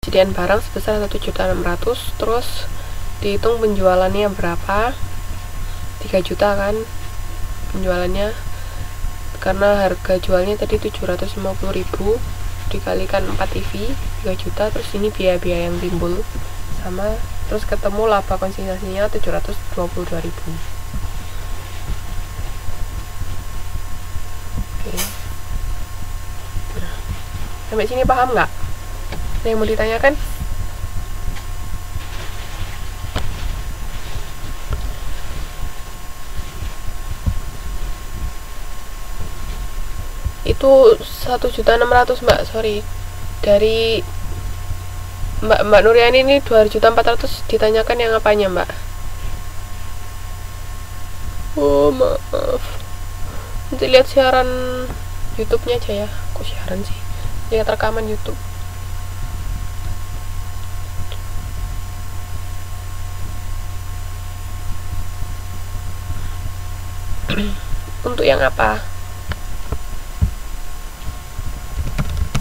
persediaan barang sebesar 1.600.000, terus dihitung penjualannya berapa, 3 juta kan penjualannya, karena harga jualnya tadi 750.000 dikalikan 4 TV 3 juta, terus ini biaya-biaya yang timbul sama, terus ketemu laba konsistensinya 722.000. Oke. Nah, sampai sini paham nggak? Ada yang mau ditanyakan? Itu 1.600.000 Mbak, sorry, dari Mbak Nuriani ini 2.400.000 ditanyakan yang apanya Mbak? Oh maaf, nanti lihat siaran YouTube-nya aja ya. Kok siaran sih? Lihat rekaman YouTube. Untuk yang apa?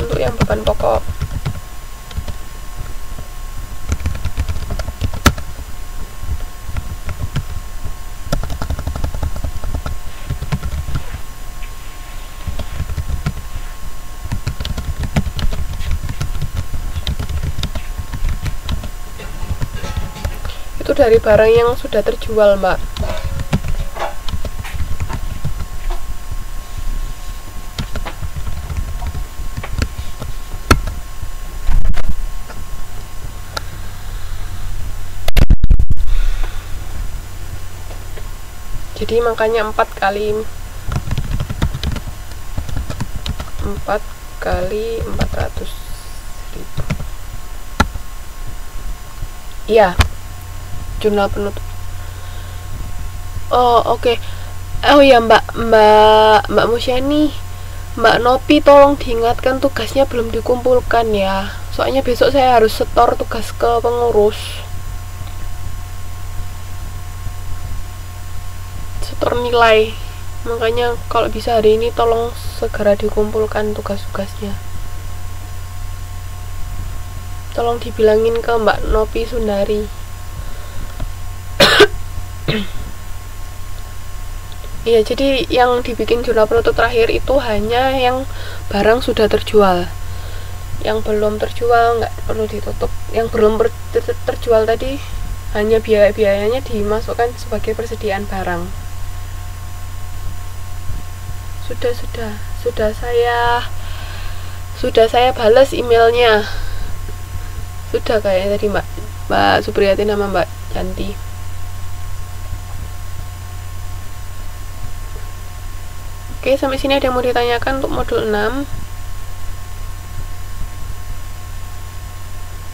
Untuk yang beban pokok. Itu dari barang yang sudah terjual Mbak. Jadi makanya 4 kali 400.000. Iya, jurnal penutup. Oh oke. Oh ya Mbak Musyani, Mbak Nopi tolong diingatkan tugasnya belum dikumpulkan ya, soalnya besok saya harus setor tugas ke pengurus, setor nilai, makanya kalau bisa hari ini tolong segera dikumpulkan tugas-tugasnya. Tolong dibilangin ke Mbak Nopi Sundari. Iya, jadi yang dibikin jurnal penutup terakhir itu hanya yang barang sudah terjual. Yang belum terjual nggak perlu ditutup. Yang belum terjual tadi hanya biaya-biayanya dimasukkan sebagai persediaan barang. Sudah saya balas emailnya. Sudah kayaknya tadi Mbak Supriyati sama Mbak Yanti. Oke, sampai sini ada yang mau ditanyakan untuk modul 6.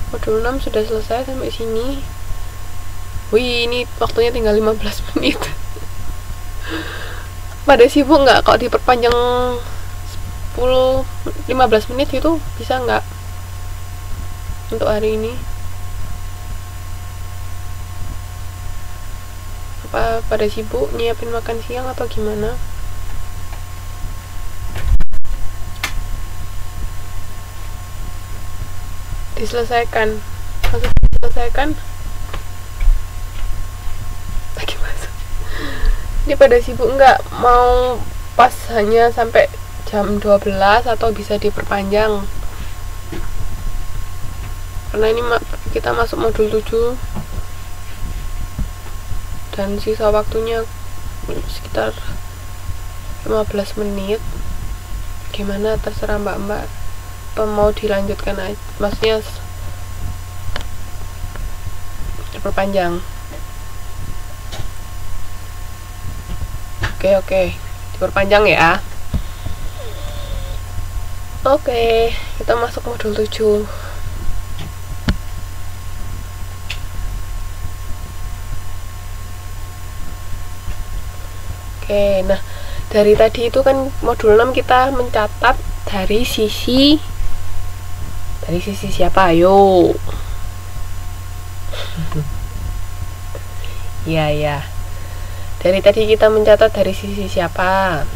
Modul 6 sudah selesai sampai sini. Wih, ini waktunya tinggal 15 menit. Pada sibuk nggak kalau diperpanjang 15 menit itu bisa nggak untuk hari ini? Apa pada sibuk nyiapin makan siang atau gimana? Diselesaikan, langsung diselesaikan lagi masuk. Ini pada sibuk nggak, mau pas hanya sampai jam 12 atau bisa diperpanjang, karena ini kita masuk modul 7 dan sisa waktunya sekitar 15 menit. Gimana, terserah mbak-mbak, apa mau dilanjutkan aja, maksudnya diperpanjang. Oke, diperpanjang ya. Oke, kita masuk modul 7. Oke, nah dari tadi itu kan modul 6 kita mencatat dari sisi siapa? Ayo. Ya. Dari tadi kita mencatat dari sisi siapa?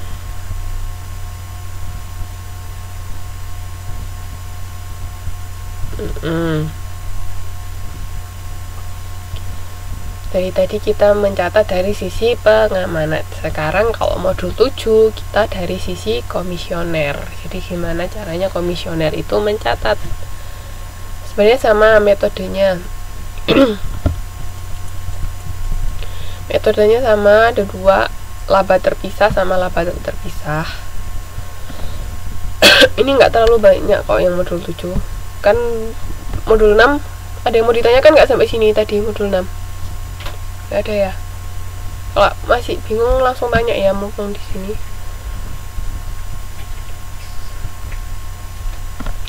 Dari tadi kita mencatat dari sisi pengamanan. Sekarang kalau modul 7 kita dari sisi komisioner. Jadi gimana caranya komisioner itu mencatat? Sebenarnya sama metodenya. Metodenya sama, ada dua, laba terpisah sama laba terpisah. Ini nggak terlalu banyak kok yang modul 7. Kan modul 6 ada yang mau ditanyakan nggak sampai sini tadi modul 6? Gak ada ya. Kalau masih bingung langsung tanya ya, mumpung di sini.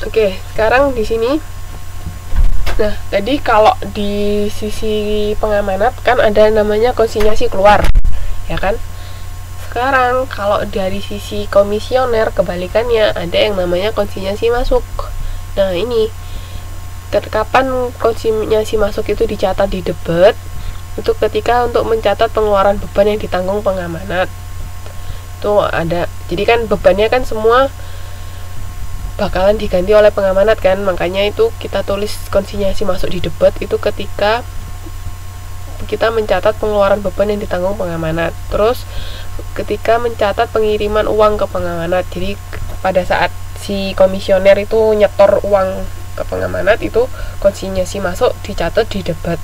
Oke, sekarang di sini. Nah, tadi kalau di sisi pengamanat kan ada namanya konsinyasi keluar, ya kan? Sekarang kalau dari sisi komisioner kebalikannya, ada yang namanya konsinyasi masuk. Nah, ini kapan konsinyasi masuk itu dicatat di debit? Itu ketika untuk mencatat pengeluaran beban yang ditanggung pengamanat. Itu ada. Jadi kan bebannya kan semua bakalan diganti oleh pengamanat kan, makanya itu kita tulis konsinyasi masuk di debit itu ketika kita mencatat pengeluaran beban yang ditanggung pengamanat. Terus ketika mencatat pengiriman uang ke pengamanat. Jadi pada saat si komisioner itu nyetor uang ke pengamanat, itu konsinyasi masuk dicatat di debit.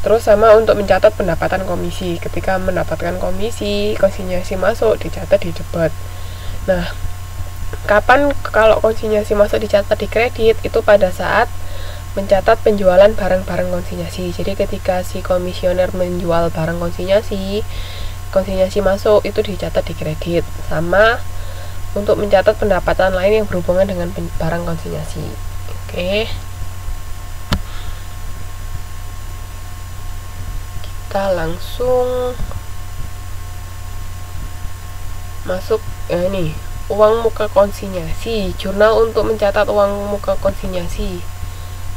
Terus sama untuk mencatat pendapatan komisi, ketika mendapatkan komisi, konsinyasi masuk dicatat di debit. Nah, kapan kalau konsinyasi masuk dicatat di kredit? Itu pada saat mencatat penjualan barang-barang konsinyasi. Jadi ketika si komisioner menjual barang konsinyasi, konsinyasi masuk itu dicatat di kredit. Sama untuk mencatat pendapatan lain yang berhubungan dengan barang konsinyasi. Oke. Kita langsung masuk ini uang muka konsinyasi, jurnal untuk mencatat uang muka konsinyasi,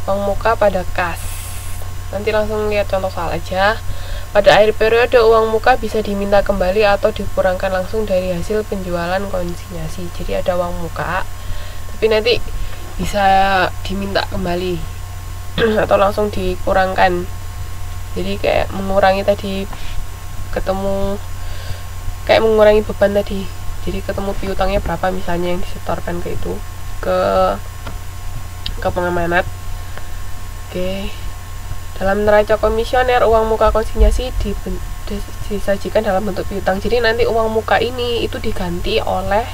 uang muka pada kas. Nanti langsung lihat contoh soal aja. Pada akhir periode uang muka bisa diminta kembali atau dikurangkan langsung dari hasil penjualan konsinyasi. Jadi ada uang muka, tapi nanti bisa diminta kembali atau langsung dikurangkan. Jadi kayak mengurangi tadi, ketemu kayak mengurangi beban tadi. Jadi ketemu piutangnya berapa misalnya yang disetorkan ke itu ke pengamanat. Oke. Dalam neraca komisioner uang muka konsinyasi disajikan dalam bentuk piutang. Jadi nanti uang muka ini itu diganti oleh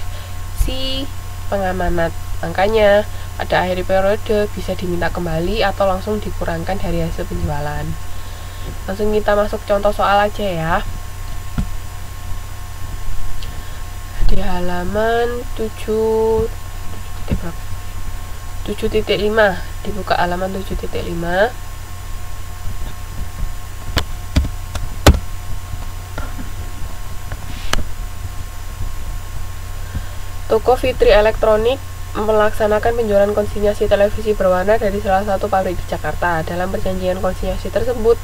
si pengamanat. Makanya pada akhir periode bisa diminta kembali atau langsung dikurangkan dari hasil penjualan. Langsung kita masuk contoh soal aja ya. Di halaman 7.5 dibuka halaman 7.5. Toko Fitri Elektronik melaksanakan penjualan konsinyasi televisi berwarna dari salah satu pabrik di Jakarta. Dalam perjanjian konsinyasi tersebut,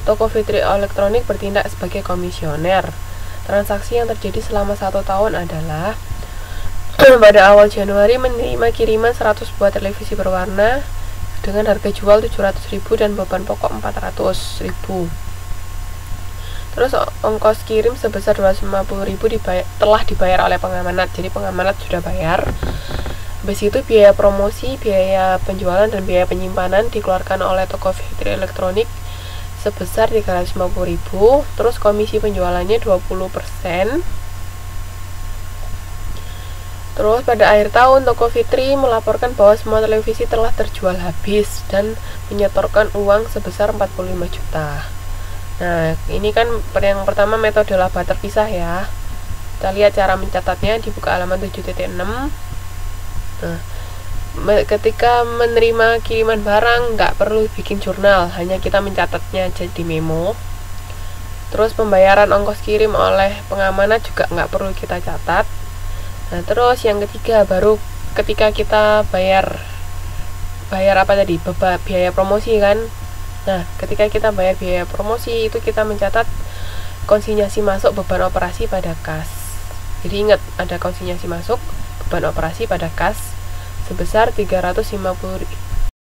Toko Fitri Elektronik bertindak sebagai komisioner. Transaksi yang terjadi selama 1 tahun adalah pada awal Januari menerima kiriman 100 buah televisi berwarna dengan harga jual 700.000 dan beban pokok 400.000. Terus ongkos kirim sebesar 250.000 telah dibayar oleh pengamanat. Jadi pengamanat sudah bayar. Habis itu biaya promosi, biaya penjualan dan biaya penyimpanan dikeluarkan oleh Toko Fitri Elektronik sebesar 350.000. Terus komisi penjualannya 20%. Terus pada akhir tahun Toko Fitri melaporkan bahwa semua televisi telah terjual habis dan menyetorkan uang sebesar 45 juta. Nah, ini kan yang pertama metode laba terpisah ya. Kita lihat cara mencatatnya di buka halaman 7.6. Nah, ketika menerima kiriman barang nggak perlu bikin jurnal, hanya kita mencatatnya aja di memo. Terus pembayaran ongkos kirim oleh pengamanat juga nggak perlu kita catat. Nah, terus yang ketiga baru ketika kita bayar apa tadi, biaya promosi kan. Nah, ketika kita bayar biaya promosi itu kita mencatat konsinyasi masuk beban operasi pada kas. Jadi ingat ada konsinyasi masuk beban operasi pada kas sebesar 350.000